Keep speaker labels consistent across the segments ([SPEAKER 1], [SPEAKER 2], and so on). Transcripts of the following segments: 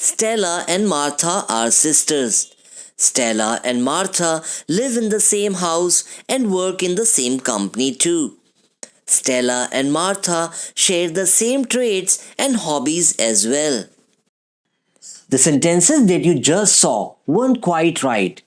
[SPEAKER 1] Stella and Martha are sisters. Stella and Martha live in the same house and work in the same company too. Stella and Martha share the same traits and hobbies as well. The sentences that you just saw weren't quite right.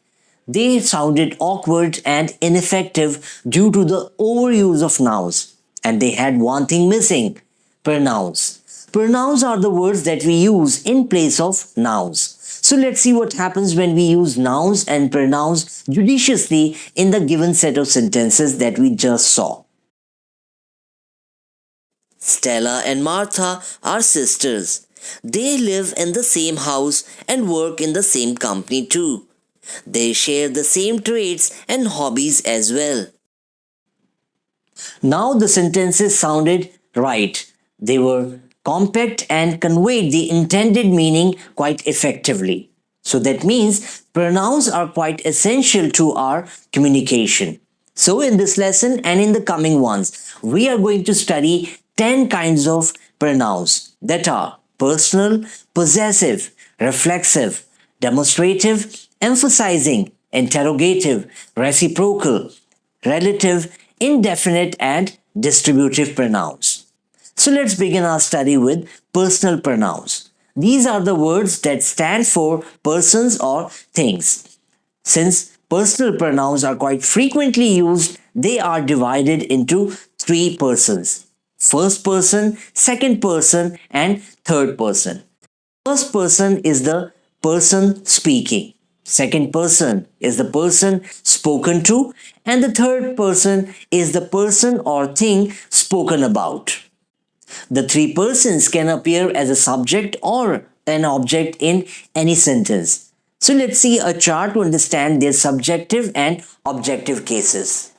[SPEAKER 1] They sounded awkward and ineffective due to the overuse of nouns. And they had one thing missing: pronouns. Pronouns are the words that we use in place of nouns. So let's see what happens when we use nouns and pronouns judiciously in the given set of sentences that we just saw. Stella and Martha are sisters. They live in the same house and work in the same company too. They share the same traits and hobbies as well. Now the sentences sounded right. They were compact and conveyed the intended meaning quite effectively. So that means pronouns are quite essential to our communication. So in this lesson and in the coming ones, we are going to study 10 kinds of pronouns that are personal, possessive, reflexive, demonstrative, emphasizing, interrogative, reciprocal, relative, indefinite, and distributive pronouns. So let's begin our study with personal pronouns. These are the words that stand for persons or things. Since personal pronouns are quite frequently used, they are divided into three persons: first person, second person, and third person. First person is the person speaking. Second person is the person spoken to. And the third person is the person or thing spoken about. The three persons can appear as a subject or an object in any sentence. So let's see a chart to understand their subjective and objective cases.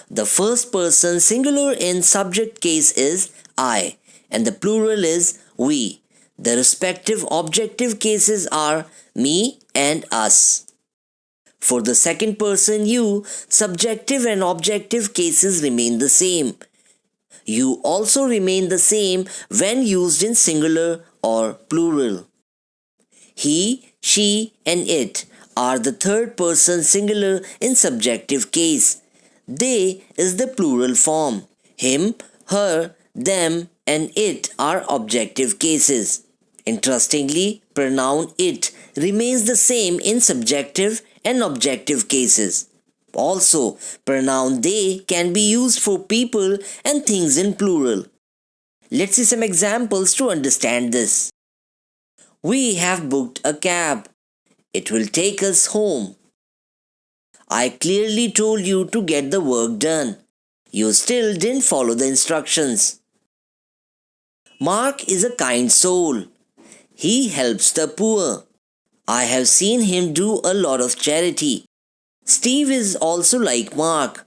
[SPEAKER 1] The first person singular in subject case is I and the plural is we. The respective objective cases are me and us. For the second person you, subjective and objective cases remain the same. You also remain the same when used in singular or plural. He, she, and it are the third person singular in subjective case. They is the plural form. Him, her, them, and it are objective cases. Interestingly, pronoun it remains the same in subjective and objective cases. Also, pronoun they can be used for people and things in plural. Let's see some examples to understand this. We have booked a cab. It will take us home. I clearly told you to get the work done. You still didn't follow the instructions. Mark is a kind soul. He helps the poor. I have seen him do a lot of charity. Steve is also like Mark.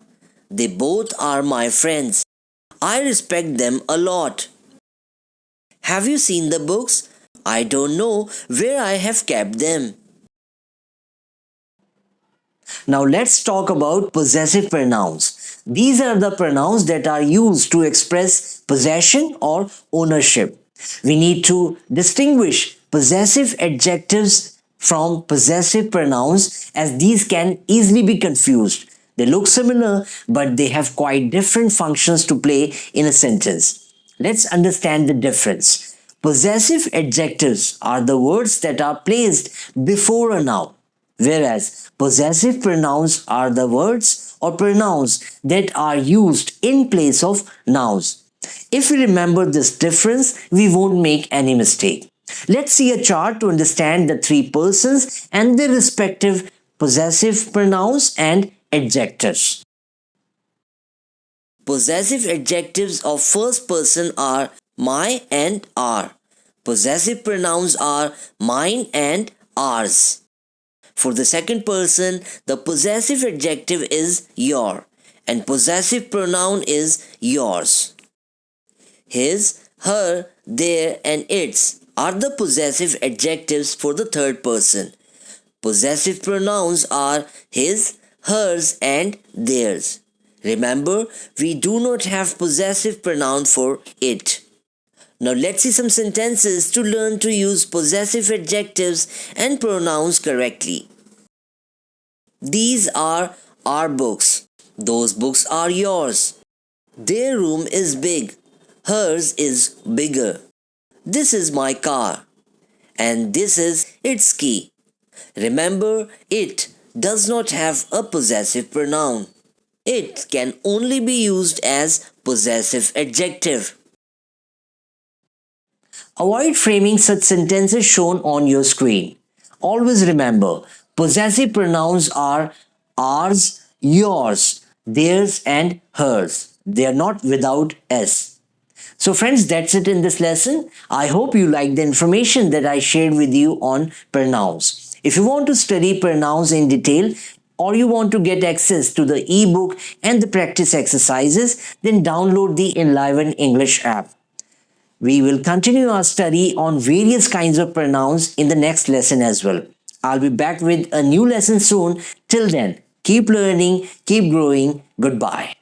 [SPEAKER 1] They both are my friends. I respect them a lot. Have you seen the books? I don't know where I have kept them. Now let's talk about possessive pronouns. These are the pronouns that are used to express possession or ownership. We need to distinguish possessive adjectives from possessive pronouns as these can easily be confused. They look similar, but they have quite different functions to play in a sentence. Let's understand the difference. Possessive adjectives are the words that are placed before a noun, whereas possessive pronouns are the words or pronouns that are used in place of nouns. If we remember this difference, we won't make any mistake. Let's see a chart to understand the three persons and their respective possessive pronouns and adjectives. Possessive adjectives of first person are my and our. Possessive pronouns are mine and ours. For the second person, the possessive adjective is your and possessive pronoun is yours. His, her, their, and its are the possessive adjectives for the third person. Possessive pronouns are his, hers, and theirs. Remember, we do not have possessive pronoun for it. Now let's see some sentences to learn to use possessive adjectives and pronouns correctly. These are our books. Those books are yours. Their room is big. Hers is bigger. This is my car. And this is its key. Remember, it does not have a possessive pronoun. It can only be used as possessive adjective. Avoid framing such sentences shown on your screen. Always remember, possessive pronouns are ours, yours, theirs, and hers. They are not without s. So friends, that's it in this lesson. I hope you liked the information that I shared with you on pronouns. If you want to study pronouns in detail or you want to get access to the ebook and the practice exercises, then download the Enliven English app. We will continue our study on various kinds of pronouns in the next lesson as well. I'll be back with a new lesson soon. Till then, keep learning, keep growing. Goodbye.